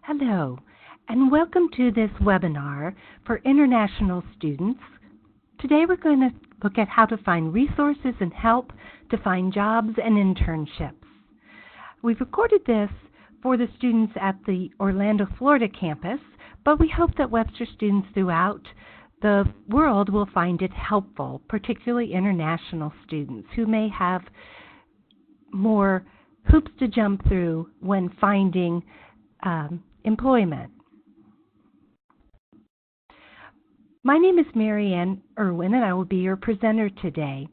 Hello, and welcome to this webinar for international students. Today we're going to look at how to find resources and help to find jobs and internships. We've recorded this for the students at the Orlando, Florida campus, but we hope that Webster students throughout the world will find it helpful, particularly international students who may have more hoops to jump through when finding employment. My name is Mary Ann Irwin, and I will be your presenter today.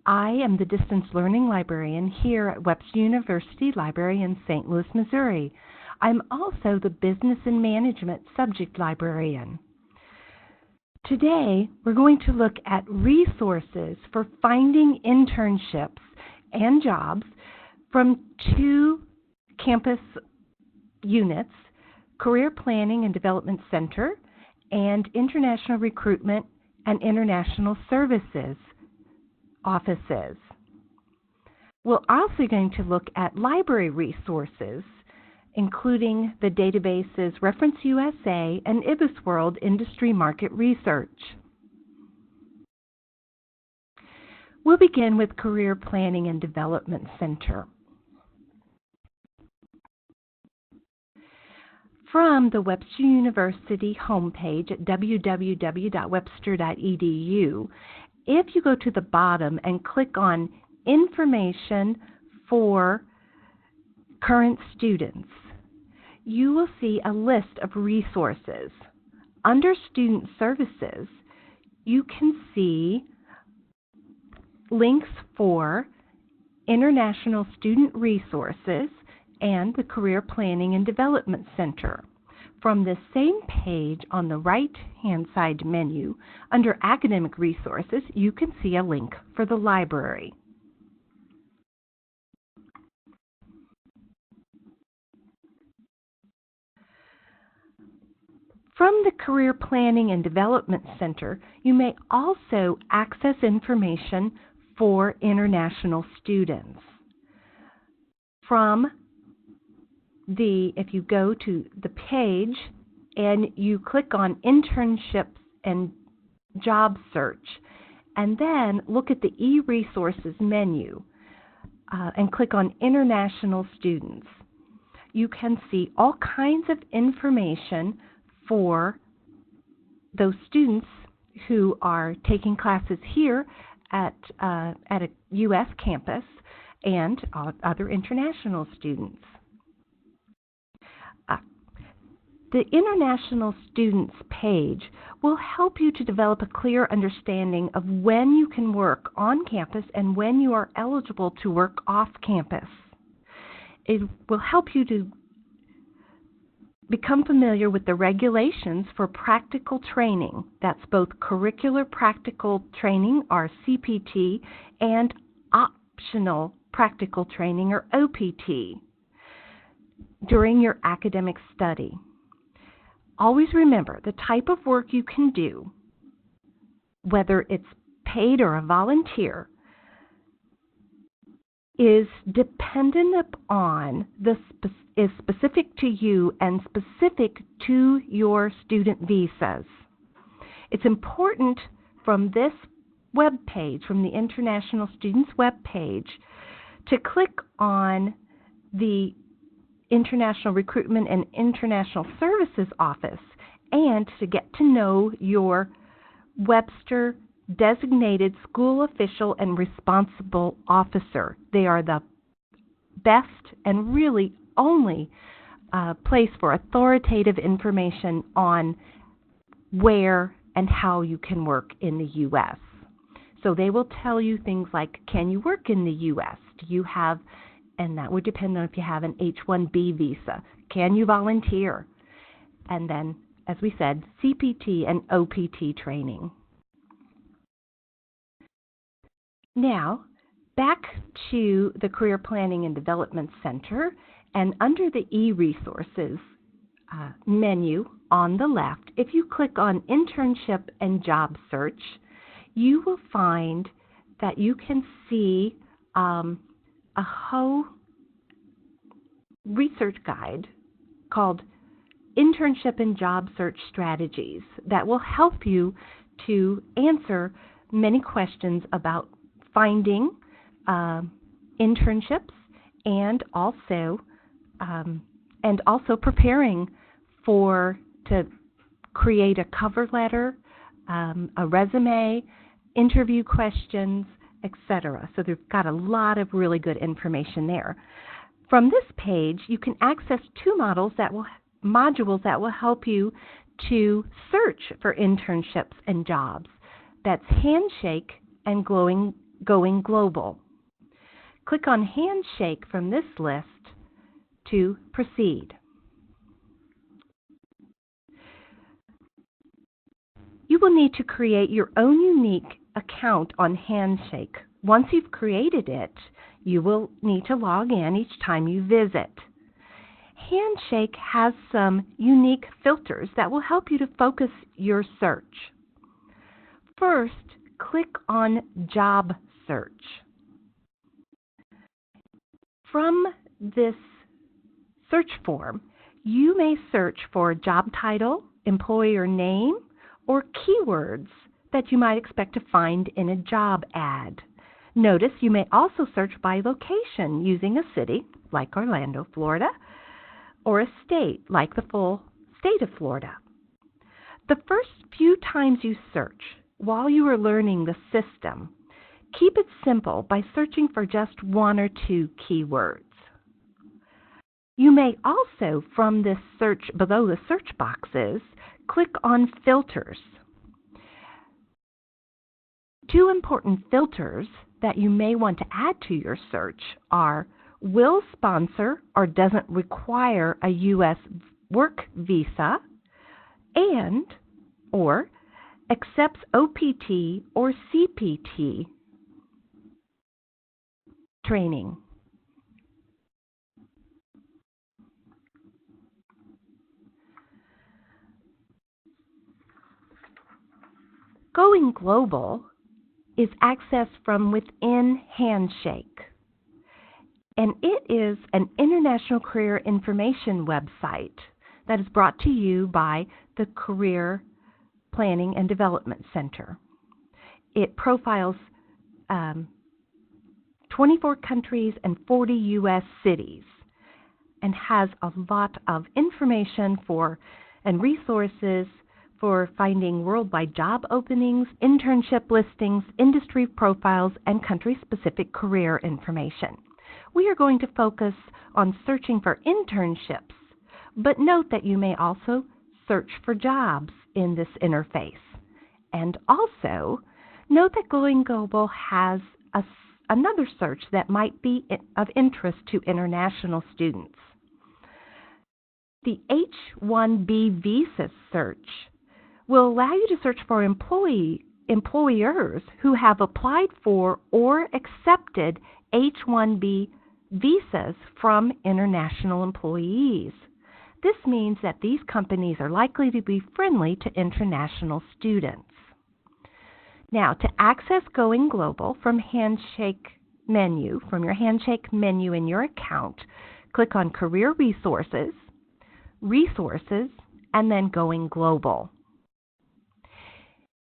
I am the distance learning librarian here at Webster University Library in St. Louis, Missouri. I'm also the business and management subject librarian. Today, we're going to look at resources for finding internships and jobs from two campus units, Career Planning and Development Center and International Recruitment and International Services offices. We're also going to look at library resources, including the databases ReferenceUSA and IBISWorld Industry Market Research. We'll begin with Career Planning and Development Center. From the Webster University homepage at www.webster.edu, if you go to the bottom and click on Information for Current Students, you will see a list of resources. Under Student Services, you can see links for International Student Resources and the Career Planning and Development Center. From the same page on the right-hand side menu, under Academic Resources, you can see a link for the library. From the Career Planning and Development Center, you may also access information for international students. If you go to the page and you click on Internships and Job Search, and then look at the e-resources menu and click on International Students, you can see all kinds of information for those students who are taking classes here at a U.S. campus and other international students. The International Students page will help you to develop a clear understanding of when you can work on campus and when you are eligible to work off campus. It will help you to become familiar with the regulations for practical training. That's both curricular practical training, or CPT, and optional practical training, or OPT, during your academic study. Always remember, the type of work you can do, whether it's paid or a volunteer, is dependent upon is specific to you and specific to your student visas. It's important from this web page, from the International Students web page, to click on the International Recruitment and International Services Office and to get to know your Webster designated school official and responsible officer. They are the best and really only place for authoritative information on where and how you can work in the U.S. So they will tell you things like, can you work in the U.S.? Do you have, and that would depend on if you have an H-1B visa. Can you volunteer? And then, as we said, CPT and OPT training. Now, back to the Career Planning and Development Center, and under the e-resources menu on the left, if you click on Internship and Job Search, you will find that you can see a whole research guide called internship and job search strategies that will help you to answer many questions about finding internships and also preparing to create a cover letter, a resume, interview questions, etc. So they've got a lot of really good information there. From this page, you can access two modules that will help you to search for internships and jobs. That's Handshake and Going Global. Click on Handshake from this list to proceed. You will need to create your own unique account on Handshake. Once you've created it, you will need to log in each time you visit. Handshake has some unique filters that will help you to focus your search. First, click on Job Search. From this search form, you may search for job title, employer name, or keywords that you might expect to find in a job ad. Notice you may also search by location using a city, like Orlando, Florida, or a state, like the full state of Florida. The first few times you search, while you are learning the system, keep it simple by searching for just one or two keywords. You may also, from this search below the search boxes, click on Filters. Two important filters that you may want to add to your search are will sponsor or doesn't require a U.S. work visa, and or accepts OPT or CPT training. Going Global is accessed from within Handshake, and it is an international career information website that is brought to you by the Career Planning and Development Center. It profiles 24 countries and 40 U.S. cities and has a lot of information and resources for finding worldwide job openings, internship listings, industry profiles, and country-specific career information. We are going to focus on searching for internships, but note that you may also search for jobs in this interface. And also, note that Going Global has another search that might be of interest to international students. The H-1B visa search will allow you to search for employers who have applied for or accepted H-1B visas from international employees. This means that these companies are likely to be friendly to international students. Now, to access Going Global from your Handshake menu in your account, click on Career Resources, and then Going Global.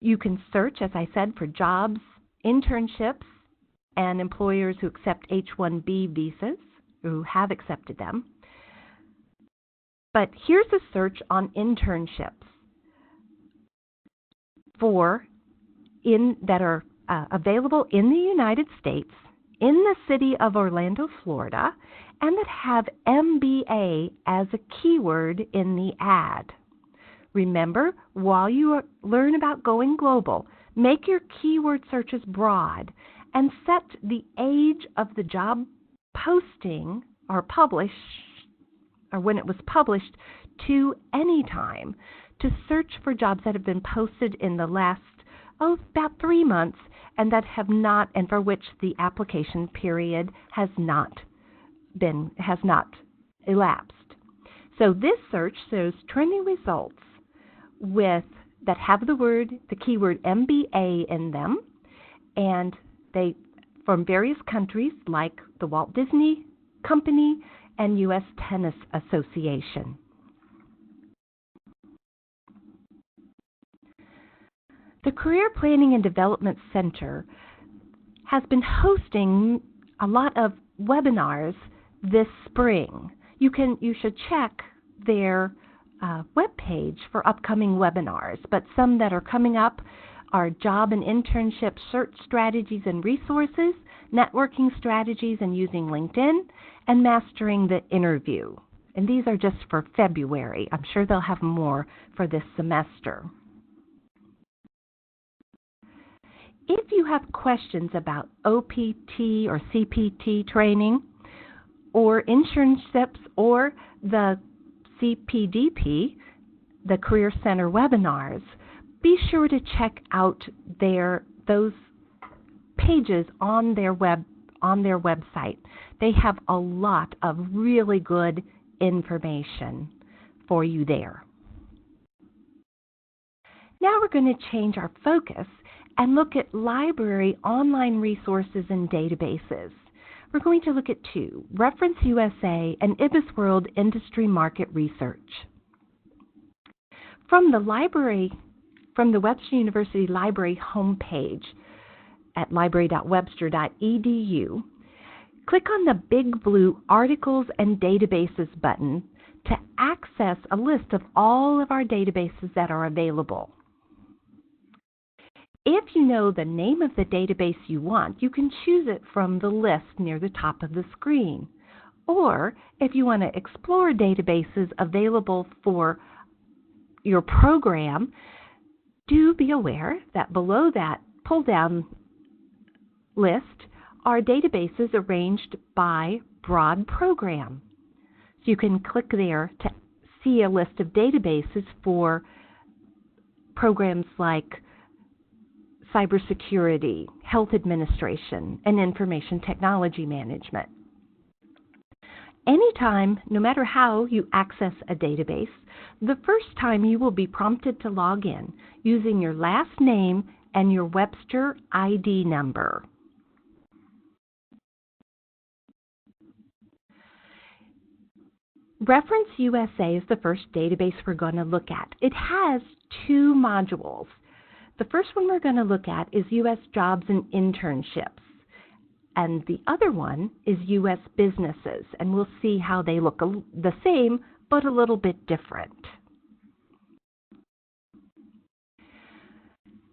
You can search, as I said, for jobs, internships, and employers who accept H-1B visas, or who have accepted them. But here's a search on internships that are available in the United States, in the city of Orlando, Florida, and that have MBA as a keyword in the ad. Remember, while you learn about Going Global, make your keyword searches broad and set the age of the job posting or when it was published to any time to search for jobs that have been posted in the last about 3 months and for which the application period has not elapsed. So this search shows trending results that have the keyword MBA in them, and they from various countries like the Walt Disney Company and U.S. Tennis Association. The Career Planning and Development Center has been hosting a lot of webinars this spring. You should check their webpage for upcoming webinars, but some that are coming up are job and internship search strategies and resources, networking strategies and using LinkedIn, and mastering the interview. And these are just for February. I'm sure they'll have more for this semester. If you have questions about OPT or CPT training, or internships, or the CPDP, the Career Center webinars, be sure to check out those pages on their website. They have a lot of really good information for you there. Now we're going to change our focus and look at library online resources and databases. We're going to look at two, ReferenceUSA and IBISWorld Industry Market Research. From the Webster University Library homepage at library.webster.edu, click on the big blue Articles and Databases button to access a list of all of our databases that are available. If you know the name of the database you want, you can choose it from the list near the top of the screen. Or if you want to explore databases available for your program, do be aware that below that pull-down list are databases arranged by broad program. So you can click there to see a list of databases for programs like cybersecurity, health administration, and information technology management. Anytime, no matter how you access a database, the first time you will be prompted to log in using your last name and your Webster ID number. ReferenceUSA is the first database we're going to look at. It has two modules. The first one we're going to look at is U.S. Jobs and Internships, and the other one is U.S. Businesses, and we'll see how they look the same but a little bit different.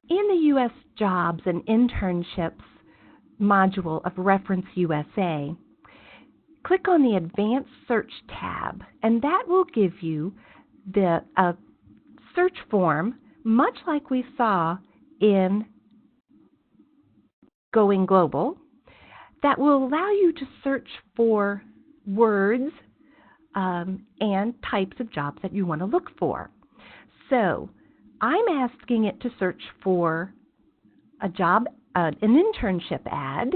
In the U.S. Jobs and Internships module of ReferenceUSA, click on the Advanced Search tab, and that will give you a search form much like we saw in Going Global, that will allow you to search for words and types of jobs that you want to look for. So I'm asking it to search for an internship ad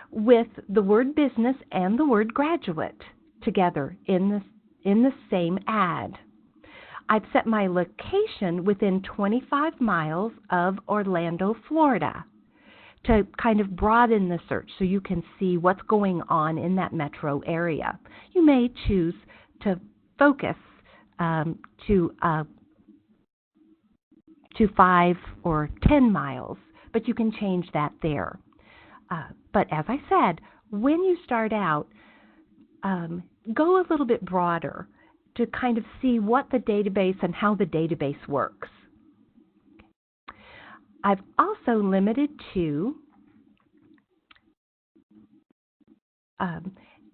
with the word business and the word graduate together in the same ad. I've set my location within 25 miles of Orlando, Florida, to kind of broaden the search so you can see what's going on in that metro area. You may choose to focus to 5 or 10 miles, but you can change that there. But as I said, when you start out, go a little bit broader to kind of see what the database and how the database works. I've also limited to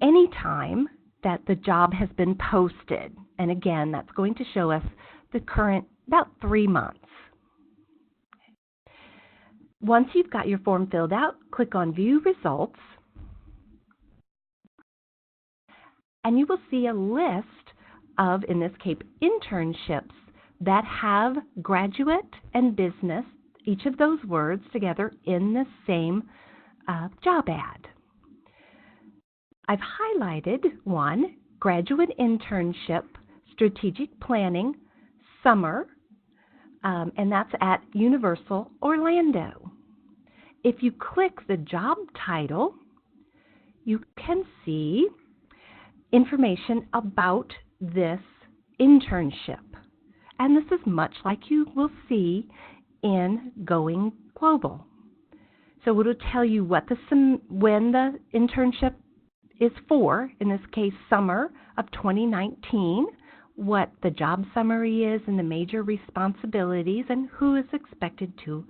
any time that the job has been posted. And again, that's going to show us the current, about 3 months. Once you've got your form filled out, click on View Results, and you will see a list of, in this case, internships that have graduate and business, each of those words together in the same job ad. I've highlighted one, Graduate Internship, Strategic Planning, Summer, and that's at Universal Orlando. If you click the job title, you can see information about this internship. And this is much like you will see in going global. So it'll tell you when the internship is for, in this case, summer of 2019, what the job summary is and the major responsibilities and who is expected to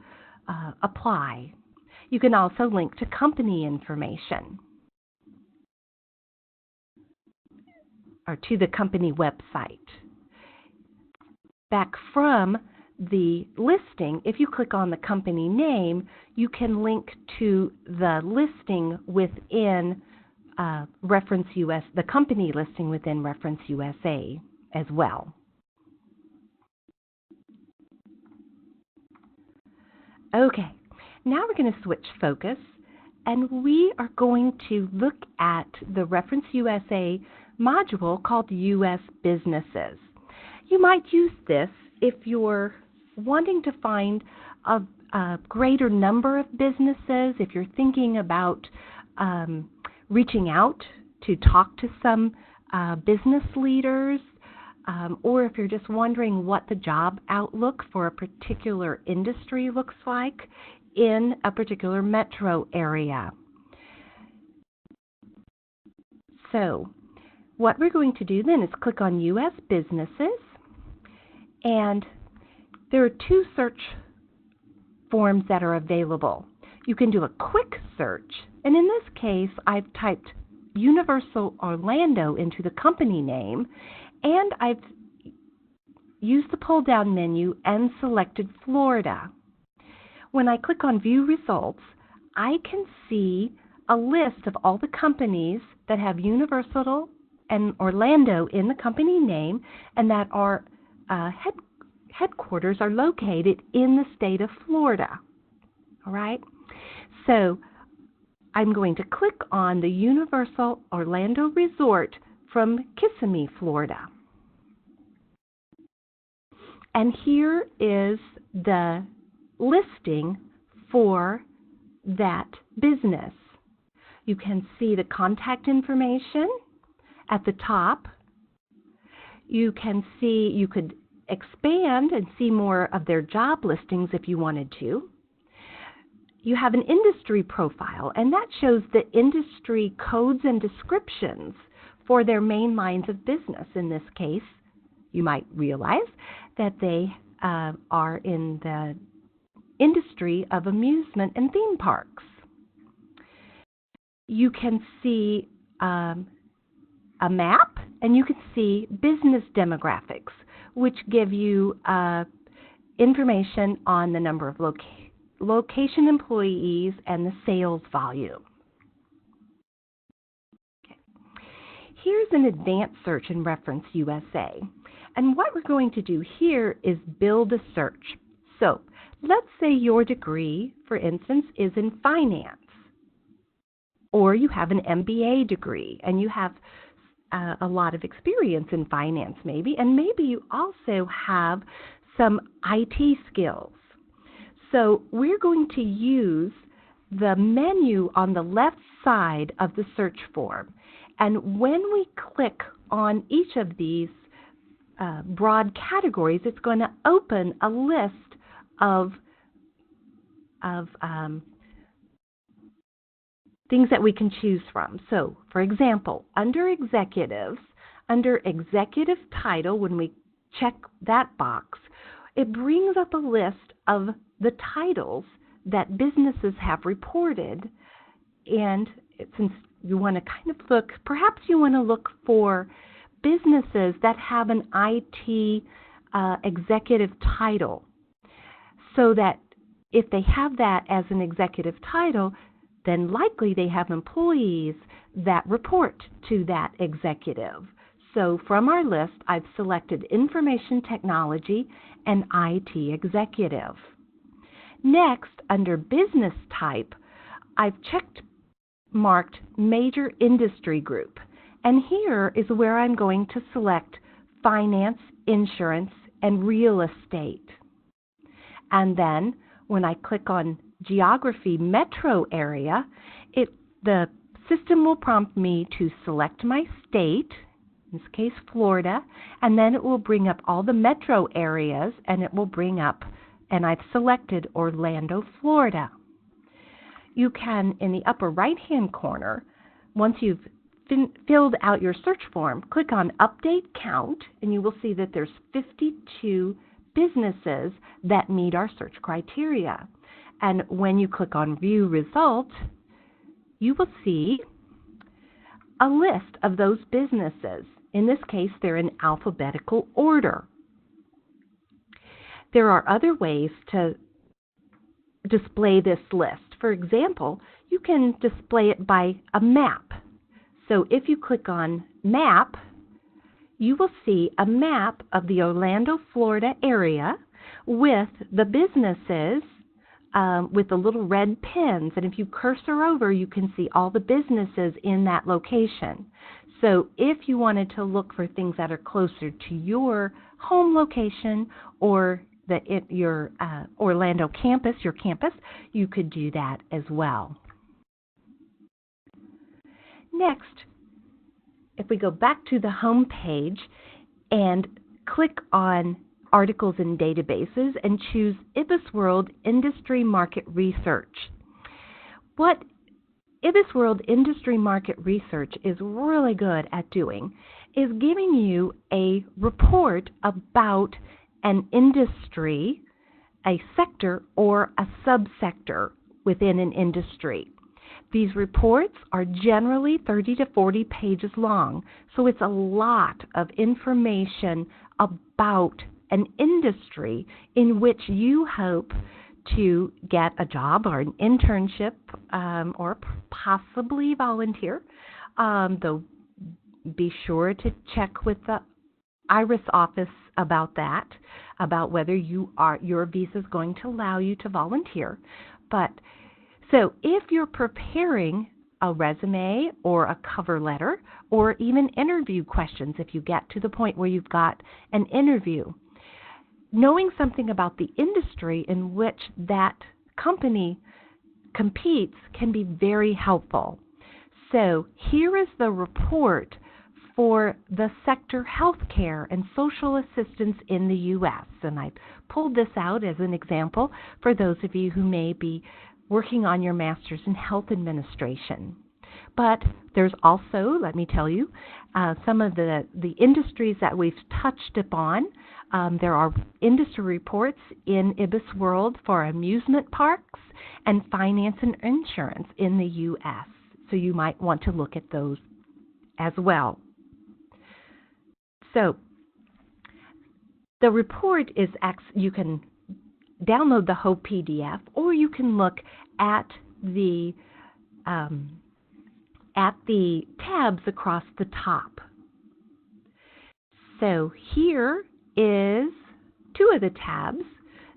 apply. You can also link to company information or to the company website. Back from the listing, if you click on the company name, you can link to the listing within ReferenceUSA, the company listing within ReferenceUSA as well. Okay, now we're going to switch focus, and we are going to look at the ReferenceUSA module called U.S. Businesses. You might use this if you're wanting to find a greater number of businesses, if you're thinking about reaching out to talk to some business leaders, or if you're just wondering what the job outlook for a particular industry looks like in a particular metro area. So what we're going to do then is click on U.S. Businesses, and there are two search forms that are available. You can do a quick search, and in this case, I've typed Universal Orlando into the company name, and I've used the pull-down menu and selected Florida. When I click on View Results, I can see a list of all the companies that have Universal and Orlando in the company name and that are headquarters are located in the state of Florida. All right? So I'm going to click on the Universal Orlando Resort from Kissimmee, Florida. And here is the listing for that business. You can see the contact information at the top. You can see, you could expand and see more of their job listings if you wanted to. You have an industry profile, and that shows the industry codes and descriptions for their main lines of business. In this case, you might realize that they are in the industry of amusement and theme parks. You can see a map, and you can see business demographics, which give you information on the number of location employees and the sales volume. Okay. Here's an advanced search in ReferenceUSA. And what we're going to do here is build a search. So let's say your degree, for instance, is in finance, or you have an MBA degree and you have a lot of experience in finance maybe, and maybe you also have some IT skills. So we're going to use the menu on the left side of the search form. And when we click on each of these broad categories, it's going to open a list of things that we can choose from. So, for example, under executives, under executive title, when we check that box, it brings up a list of the titles that businesses have reported. And since you want to kind of look, perhaps you want to look for businesses that have an IT executive title, so that if they have that as an executive title, then likely they have employees that report to that executive. So from our list, I've selected Information Technology and IT Executive. Next, under Business Type, I've marked Major Industry Group. And here is where I'm going to select Finance, Insurance, and Real Estate. And then when I click on Geography Metro Area, the system will prompt me to select my state, in this case Florida, and then it will bring up all the metro areas, and it will bring up and I've selected Orlando, Florida. You can, in the upper right-hand corner, once you've filled out your search form, click on Update Count, and you will see that there's 52 businesses that meet our search criteria. And when you click on View Result, you will see a list of those businesses. In this case, they're in alphabetical order. There are other ways to display this list. For example, you can display it by a map. So if you click on Map, you will see a map of the Orlando, Florida area with the businesses with the little red pins. And if you cursor over, you can see all the businesses in that location. So if you wanted to look for things that are closer to your home location or your Orlando campus, you could do that as well. Next, if we go back to the home page and click on Articles and Databases and choose IBISWorld Industry Market Research. What IBISWorld Industry Market Research is really good at doing is giving you a report about an industry, a sector, or a subsector within an industry. These reports are generally 30 to 40 pages long, so it's a lot of information about an industry in which you hope to get a job or an internship or possibly volunteer. Though be sure to check with the IRIS office about that, about whether your visa is going to allow you to volunteer. So if you're preparing a resume or a cover letter or even interview questions, if you get to the point where you've got an interview, knowing something about the industry in which that company competes can be very helpful. So here is the report for the sector healthcare and social assistance in the U.S. And I pulled this out as an example for those of you who may be working on your master's in health administration. But there's also, let me tell you, some of the industries that we've touched upon. There are industry reports in IBISWorld for amusement parks and finance and insurance in the U.S. So you might want to look at those as well. So the report is, you can download the whole PDF, or you can look at the tabs across the top. So here is two of the tabs.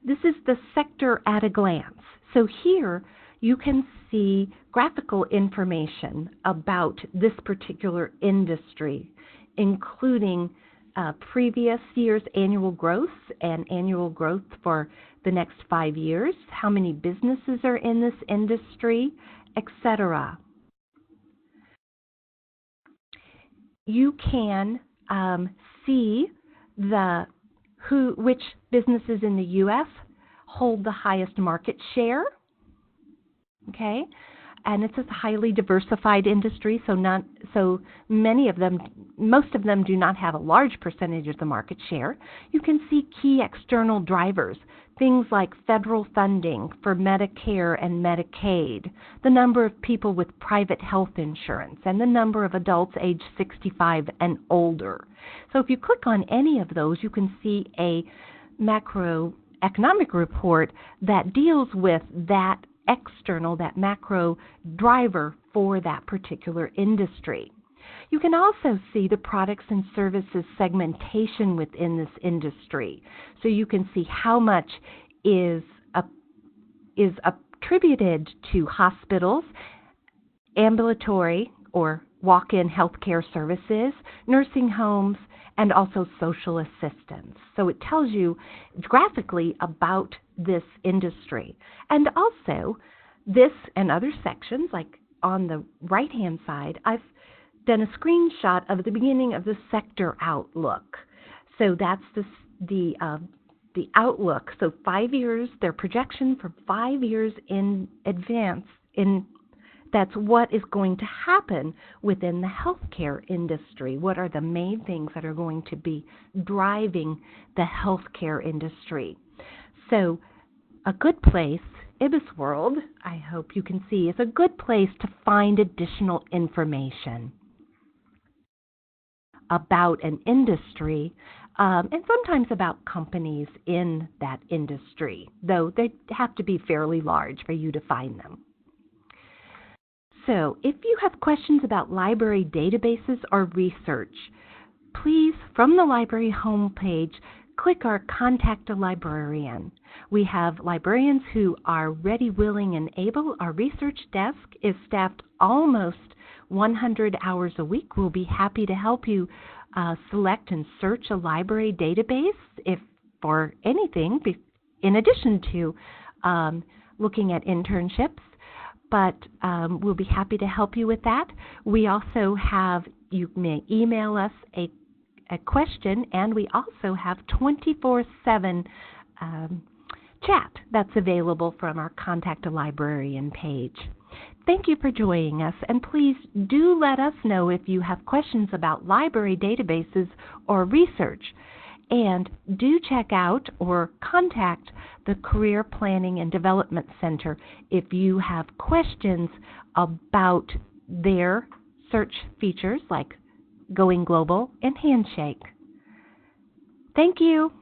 This is the sector at a glance. So here you can see graphical information about this particular industry, including previous year's annual growth and annual growth for the next 5 years, how many businesses are in this industry, etc. You can see which businesses in the U.S. hold the highest market share. Okay, and it's a highly diversified industry, so most of them do not have a large percentage of the market share. You can see key external drivers, things like federal funding for Medicare and Medicaid, the number of people with private health insurance, and the number of adults aged 65 and older. So if you click on any of those, you can see a macroeconomic report that deals with that macro driver for that particular industry. You can also see the products and services segmentation within this industry. So you can see how much is attributed to hospitals, ambulatory or walk-in healthcare services, nursing homes, and also social assistance. So it tells you graphically about this industry. And also, this and other sections, like on the right-hand side, I've done a screenshot of the beginning of the sector outlook. So that's the the outlook. So 5 years, their projection for 5 years in advance, that's what is going to happen within the healthcare industry. What are the main things that are going to be driving the healthcare industry? So a good place, IBIS World, I hope you can see, is a good place to find additional information about an industry, and sometimes about companies in that industry, though they have to be fairly large for you to find them. So if you have questions about library databases or research, please, from the library homepage, click our Contact a Librarian. We have librarians who are ready, willing, and able. Our research desk is staffed almost 100 hours a week. We'll be happy to help you select and search a library database if for anything, in addition to looking at internships. But we'll be happy to help you with that. We also have, you may email us a question, and we also have 24/7 chat that's available from our Contact a Librarian page. Thank you for joining us, and please do let us know if you have questions about library databases or research. And do check out or contact the Career Planning and Development Center if you have questions about their search features like Going Global and Handshake. Thank you.